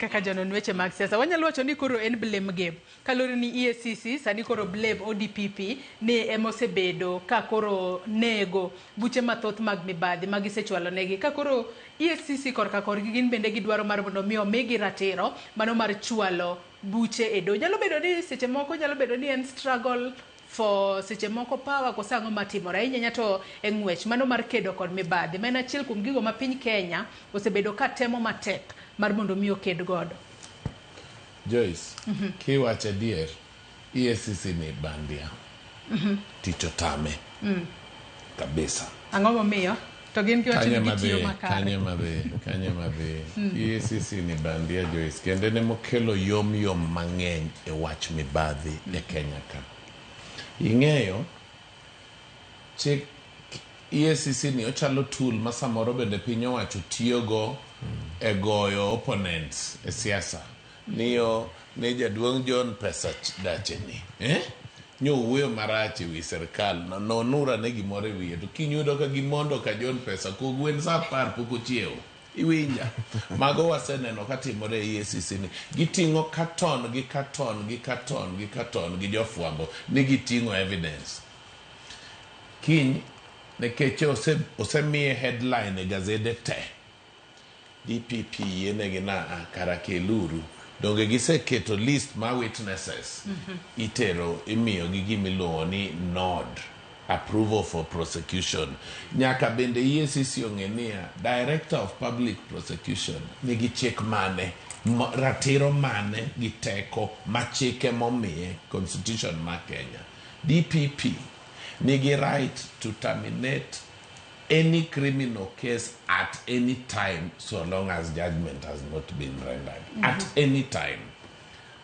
kaka janon weche mag siasa wanyalo wacho ni koro en blame game kalore ni EACC sani koro blame ODPP ni emosebedo ka koro nego buche mathoth mag mibadhi magisechwalo negi ka koro EACC korka korgi gin bende gidwaro mar mondo mi omigi ratiro mano mar chwalo buche edo nyalo bedo ni seche moko nyalo bedo ni en struggle for seche moko power ko sango matimore ahinya to engwech mano mar kedo kod mibadhi men achiel kuom gigo ma piny Kenya osebedo ka temo matek mar mondo mi oked godo. Joyce, kiwacho adier, EACC ni bandia. Tich otame. Kabisa. Ang'o momiyo? To gin kiwacho ni gitiyo makare. Kanye mabe. EACC ni bandia Joyce. Kendo ne mokelo yom mang'eny e wach mibadhi e Kenya ka. Ing'eyo, chik EACC ni ochalo tool ma samoro bende piny owacho tiyogo e goyo opponents e siasa. Niyo ne jaduong' John pesa dacheni. Nyo wuoyo marach ewi serikal nonura ne gimoro e wiye to kinyudo ka gimondo ka John pesa kogwen sa 10 pok ochiewo. Iwinja. Mago waseneno katimore e EACC ni. Giting'o katon gi jofwambo ni giting'o evidence. Kiny nekech osemiye headline e gazede te. DPP yenegi na karakeluru. Donge giseketo list ma witnesses. Itero imiyo gi gimiluongo ni nod. Approval for prosecution. Nyaka bende EACC ong'enia Director of Public Prosecution nigi chik mane, ratiro mane gi teko machike momiye Constitution ma Kenya. DPP nigi right to terminate any criminal case at any time so long as judgment has not been rendered. At any time.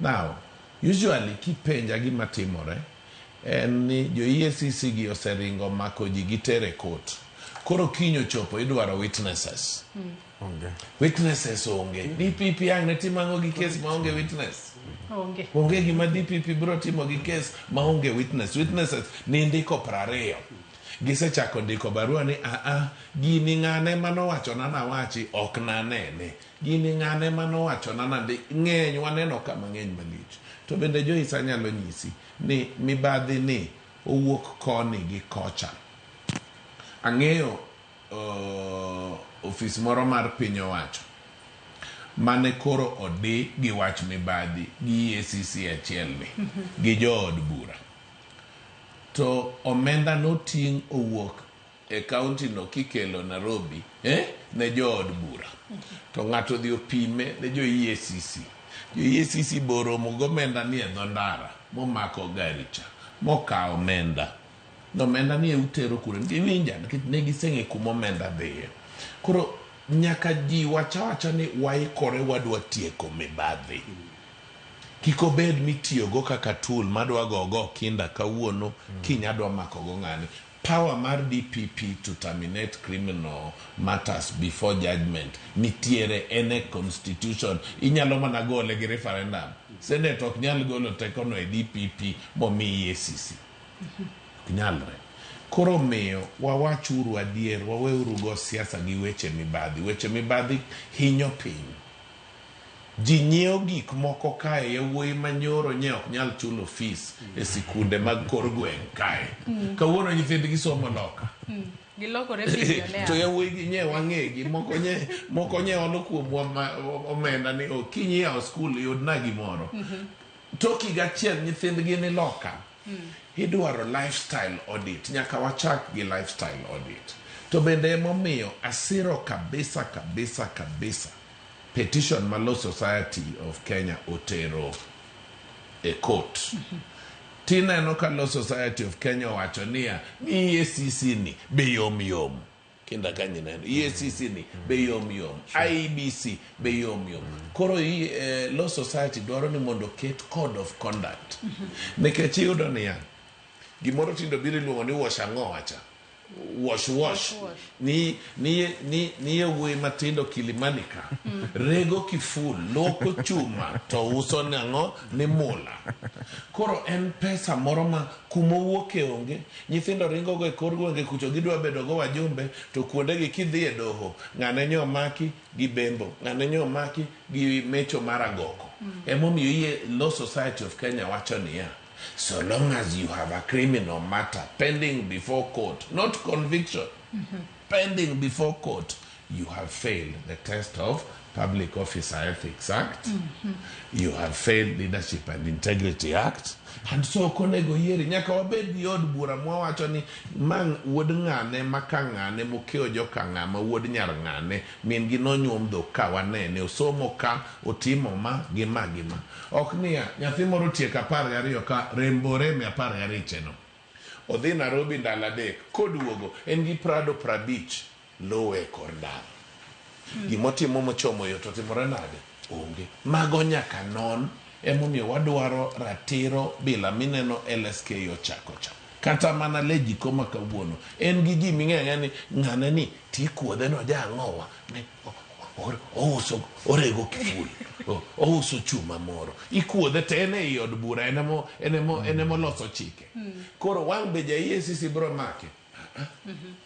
Now, usually kipenja gima timore ni jo EACC gi oseringo mako ji gitere court. Koro kinyo chopo idwaro witnesses. Witnesses onge. DPP ang netimango gi case ma onge witness. Onge gima DPP bro timo gi case ma onge witness. Witnesses ni ndiko 20. Gisechako ndiko barua ni gini ng'ane manowacho na wachi ok nanene. Gini ng'ane manowacho na ng'eny waneno kama ng'eny malich. To bende Joyce anyalo nyisi ni mibadhi ni owuok koni gi kocha. Ang'eyo ofis moro mar piny owacho mane koro odi gi wach mibadhi gi EACC achiel ni gi jood bura. To omenda noting owuok e county no kikelo Nairobi ne jood bura. To ng'ato dhi opime ne jo EACC. Jo EACC boromo gomenda ni e dhondara momako gari cha mokawo omenda. No omenda ni e utero kure ndiwinja ne giseng'e kuma omenda dhiye. Koro nyaka ji wacha ni waikore wadwa tieko mibadhi. Kiko bed mitiyogo kaka tool madwa gogo kinda kawuono kinyadwa mako go ng'ani. Power mar DPP to terminate criminal matters before judgment nitiere ene constitution. Inyalo mana gole gi referendum. Senate ok nyal golo tekono e DPP momi EACC. Nyalre. Koro miyo wawachuru adier waweuru go siasa gi weche mibadhi. Weche mibadhi hinyo piny. Ji nyiewo gik moko kae yawuoyi manyoro ok nyal chulo fees e sikunde mag kor gweng' kae. Kawuono nyithindgi somo loka. Gilokore billionaire. To yawuoyi gi nye wang'egi moko nye olo kuom omenda ni okinyi yawo skul yudna gimoro. Toki gachiel nyithindgi ni loka. Idwaro lifestyle audit. Nyaka wachak gi lifestyle audit. To bende emomiyo asiro kabisa. Petition ma Law Society of Kenya otero e court. Tineno ka Law Society of Kenya wacho niya ni EACC ni be yom. Kinda kanyi neno. EACC ni be yom. IEBC be yom. Koro Law Society dwaro ni mondo ket code of conduct. Nekech iyudo niya gimoro tindo biro luongo ni wash ang'o wacha. wash ni wuoyi matindo Kilimanika rego kiful loko chuma to uso nang'o ni mula. Koro en pesa moro ma kuma wuoke onge, nyithindo ringo go e kor gwenge kucho gidwa bedo go wajumbe, to kuondegi kidhi e doho ng'ane nyo maki gi bembo, ng'ane nyo maki gi mecho maragoko. Emomiyo yie Law Society of Kenya wacho niya, so long as you have a criminal matter pending before court, not conviction, pending before court, you have failed the test of Public Officer Ethics Act, you have failed Leadership and Integrity Act, and so konego yeri nyaka wabed gi od bura mwawacho ni mang wuod ng'ane maka ng'ane mokeo joka ng'ama wuod nyar ng'ane min gi nonyuom dhok ka wanene osomo ka otimo ma gi ma gi ma. Ok niya nyathi moro tieko 12 ka rembore 12 no odhi Nairobi ndalo adek koduogo en gi Prado 50 lowe kor ndalo. Gimotimo mochomo yo to timore nade? Onge. Mago nyaka non. Emomiyo wadwaro ratiro bila mineno LSK ochako cha. Kata mana leji koma kawuono. En gi ji ming'eyo ni ng'ane ni tikuodhe no jang'owa ne ouso orego kiful. Ouso chuma moro. Ikuodhe te ene i od bura enemo loso chike. Koro wang' be ja EACC bro make.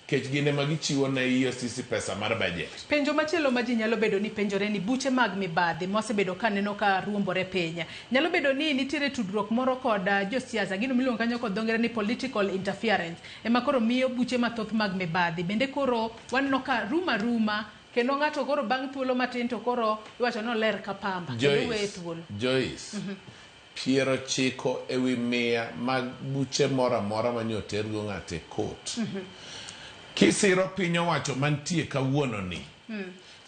Kech gine magichiwo na EACC pesa mar budget. Penjo machielo ma ji nyalo bedo ni penjore ni buche mag mibadhi mosebedo kaneno ka ruombore penya. Nyalo bedo ni nitiere tudruok moro kod josiasa, gino miluongo kanyo kod dho ngere ni political interference. Ema koro miyo buche mathoth mag mibadhi. Bende koro waneno ka ruma kendo ng'ato koro bang' thuolo matin to koro iwacho no ler ka pamba. Joyce. Piero chiko ewi mia mag buche mora manyo tergo ng'ate court. Kisiro piny owacho mantie kawuono ni.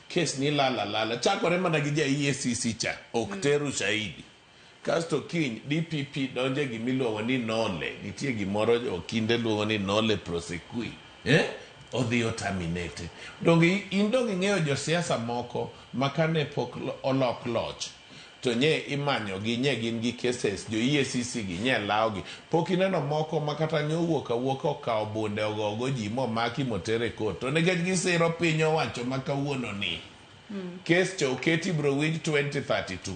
Kes ni lala. Chakore mana gi ja EACC cha. Ok teru shahidi. Kasto kiny DPP donje gimiluongo ni nole. Nitie gimoro okinde luongo ni nole prosecui. Odhi oterminate. Dongi indongi ng'eyo josiasa moko makane pok olok loch. To nye imanyo gi nye gin gi cases jo EACC gi nye lao gi pok ineno moko makata nyowuok okao bunde ogogo ji momaki motere court to nikech gisiro piny owacho makawuono ni case cho oketi bro winj 2032